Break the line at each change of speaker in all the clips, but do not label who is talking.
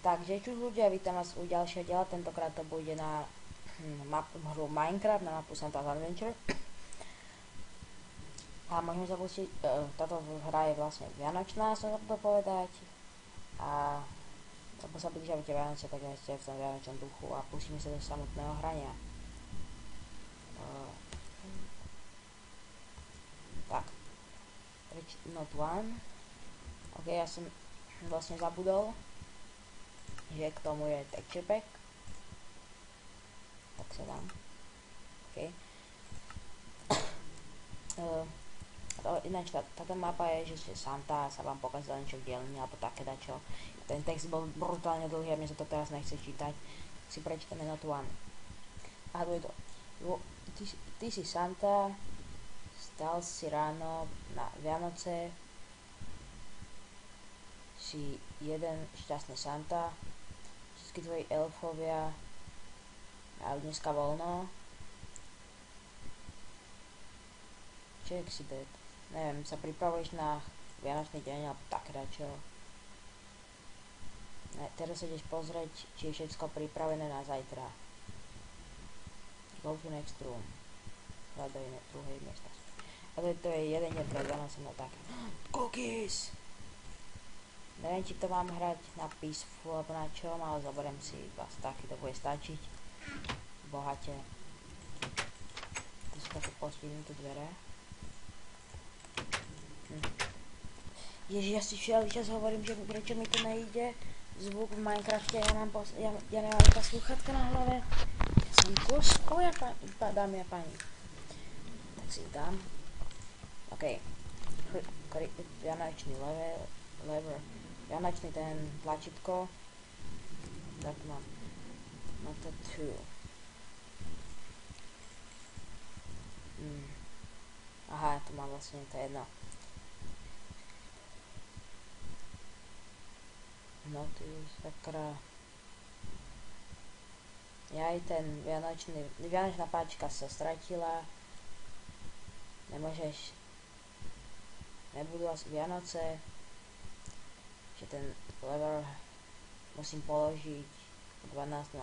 Takže čuž ľudia, vítam vás u ďalšieho diela, tentokrát to bude na hru Minecraft, na mapu Santa's Adventure. A môžeme zapustiť, táto hra je vlastne vianočná, som to povedať. A lebo sa blížia tie Vianoce, tak aj ste v tom vianočnom duchu a pustíme sa do samotného hrania. Tak. Not one. Ok, ja som vlastne zabudol, že k tomu je texture pack. Tak sa dám. Ok. Ináč táto mapa je, že Santa sa vám pokazila niečo v dielni alebo také dačo. Ten text bol brutálne dlhý a mne sa to teraz nechce čítať. Si prečítame Not one. A je to. Ty si Santa, stal si ráno na Vianoce, si jeden šťastný Santa, všetky tvoji elfovia majú dneska voľno. Check si dead. Neviem, sa pripravuješ na Vianočný deň alebo také dačo. Teraz sa ideš pozrieť, či je všetko pripravené na zajtra. Go to next room. Hľadaj druhej miestnosti. A to je jeden deň pred Vianocem na také. Cookies! Neviem, či to mám hrať na peaceful alebo na čom, ale zoberiem si vás taký, to bude stačiť. Bohate. Tu sú také postihnuté dvere. Ježi, ja si všeli čas hovorím, že prečo mi to nejde. Zvuk v Minecrafte, ja nemám iba sluchatka na hlave. Ja som koskoja, dámy a páni. Tak si dám. OK. Vianočný lever. Vianočný ten tlačítko. Tak mám. Na to 2. Aha, tu mám vlastne to jedno. Notice, sakra. Aj ten vianočná páčka sa stratila. Nebudú asi Vianoce. Že ten lever musím položiť o 12:00.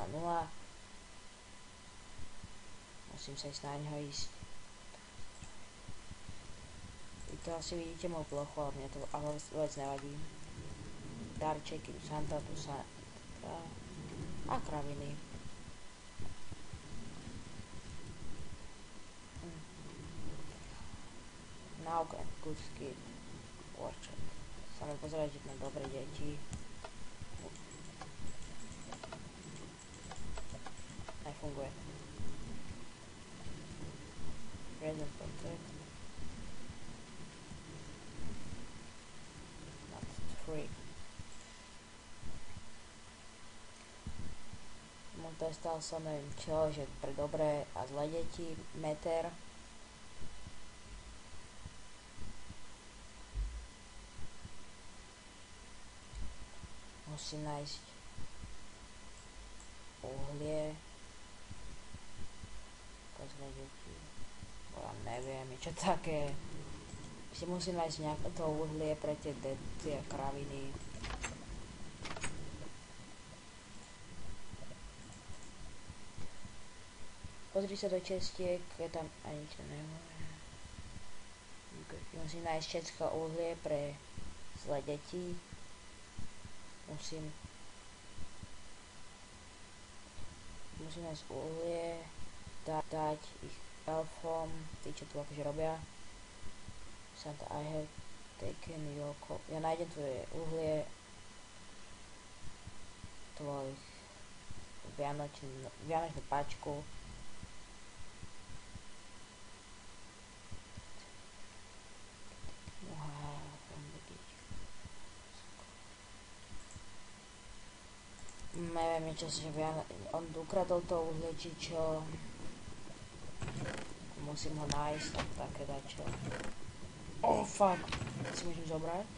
Musím sa ísť na ňo ísť. Vy to asi vidíte moju plochu, ale mne to vôbec nevadí. Darčeky, Santa tu sa a kraviny. Nauk and good skid orchard. Same pozerajte na dobré deti. Nefunguje. Present protect. Not free. Testal som neviem čo, že pre dobré a zlé deti, meter. Musím nájsť uhlie pre zlé deti. Ja neviem, čo také. Si musím nájsť nejaké to uhlie pre tie kraviny. Pozri sa do čestiek, je tam ani nič nemôže. Musím nájsť všetko uhlie pre zlé deti. Musím nájsť uhlie, dať ich elfom, tí čo tu akože robia. Santa, I have taken your ja nájdem tvoje uhlie, tvojich vianočnú páčku. Neviem, čo si on ukradol to uhlie, či čo. Musím ho nájsť, tak také dačo. Oh fuck, si môžem zobrať?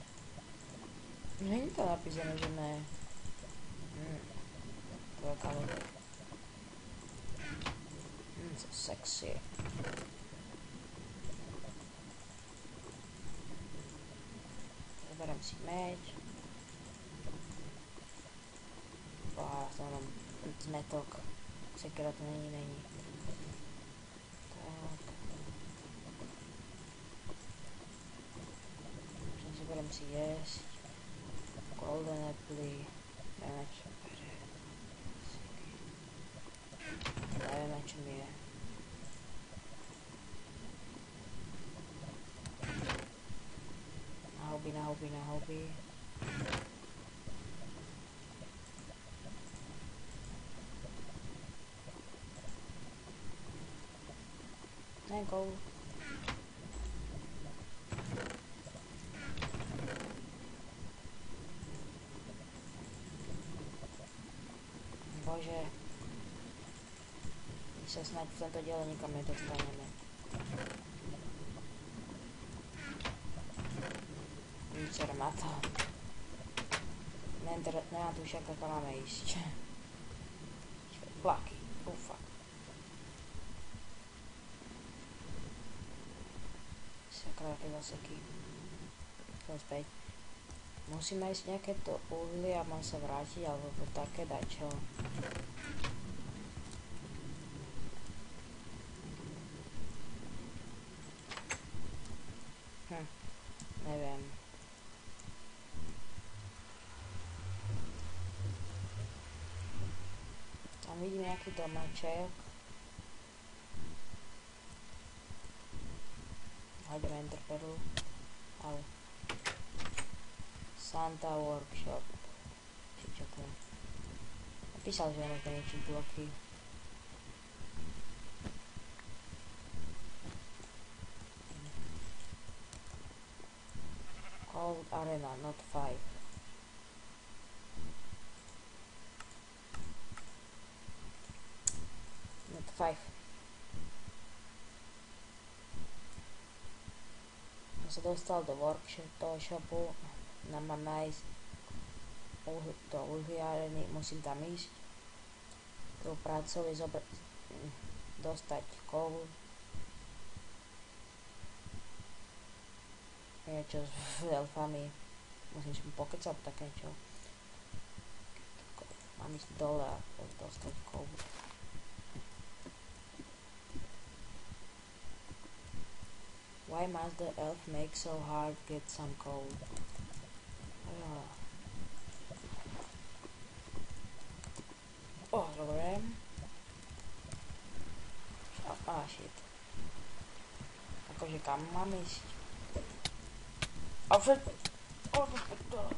Není to napísané, že ne. To je kaloré. So sexy. Zoberiem si meč. metok. Sekera to není. Tak. Zoberiem si jesť. Golden apple. Neviem, čo bere. Neviem, čo mi je. Na hobby. Go. Bože. My sa snáď v tomto diele nikam nedostaneme. Vycer ma to. Nemám tu však, ako máme ísť. Plaky. Oh fuck. Také zaseky. Chcem späť. Musíme ísť nejaké to uhlie a mám sa vrátiť, alebo také dačo. Neviem. Tam vidím nejaký domaček. Hodím enter perlu. Au. Santa Workshop. Či čo to je? Napísal, že môžeme niečiť bloky. Cold Arena, not 5. Not 5. Som sa dostal do workshopu, mám nájsť do uhliárny, musím tam ísť. Prvou prácou je dostať kovy. Niečo s elfami, musím si pokecať také niečo. Mám ísť dole a dostať kovy. Why must the elf make so hard get some coal? Oh, dobre. Shit. Akože kam mám ísť? A všet... Oh, dole.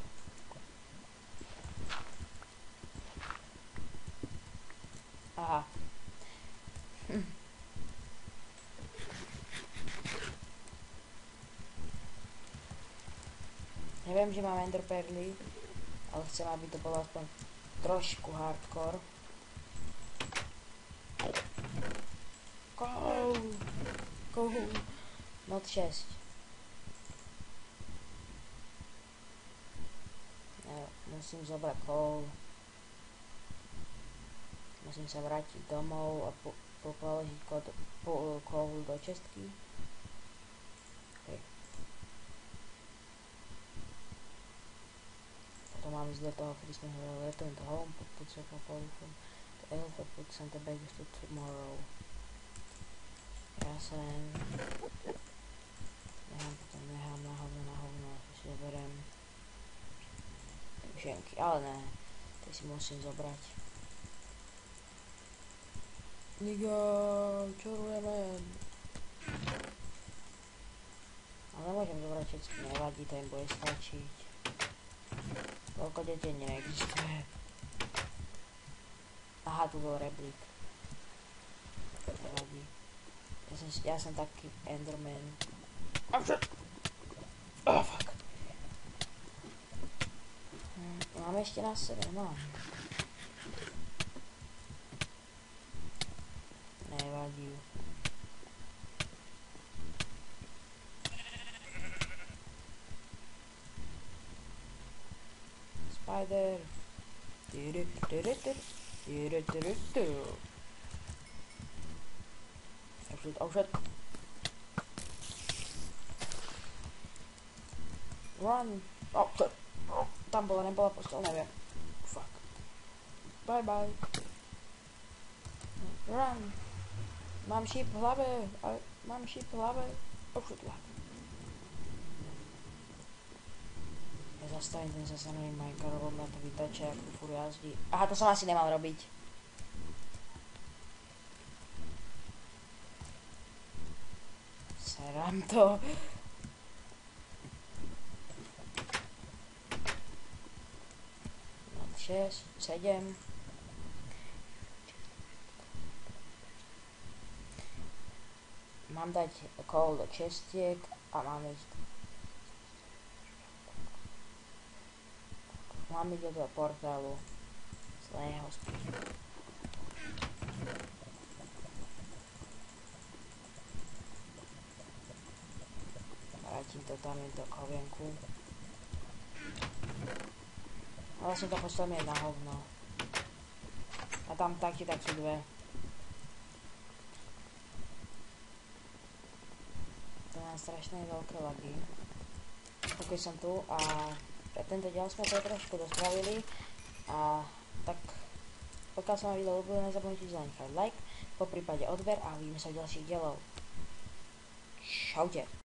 Aha. Neviem, že mám ender perly, ale chcem, aby to bolo aspoň trošku hardcore. Go! Not 6. Musím zobrať coal. Musím sa vrátiť domov a položiť coal do čestky. Okay. Mám ísť do toho Christmasového letu, into home, put circle from the elf, put Santa bags to tomorrow. Ja sem nechám na hovno, si zoberiem myšlenky, ale ne, tie si musím zobrať. Niga, čo robíme? Ale nemôžem zobrať všetky, nevadí, to im bude stačiť. Toľko detí neexistuje. Aha, tu bol reblík. Nevadí. Ja som taký enderman. Oh fuck. Mám ešte na sebe, mám. Nevadí. Spider. Oh shit. Run. Oh shit. Tam bola, nebola postel, neviem. Fuck. Bye bye. Run. Mám šíp v hlave. Mám šíp v hlave. Ošutla. Ja zastavím ten zasaný Minecraft, lebo mňa to vytačia, jak tu furt jazdí. Aha, to som asi nemal robiť. Serám to. Mám 6, 7. Mám dať kol do čestiek a mám ísť. Mám ísť do portálu zlého spíš. Vrátim to tam do kovienku. Ale som to postavil na hovno. A tam tak sú dve. To mám strašné veľké lagy. Pokiaľ som tu a pre tento diel sme to trošku dospravili. A tak pokiaľ sa vám video ľúbilo, nezabudnite zanechať like, po prípade odber a uvidíme sa v ďalších dielov. Čaute.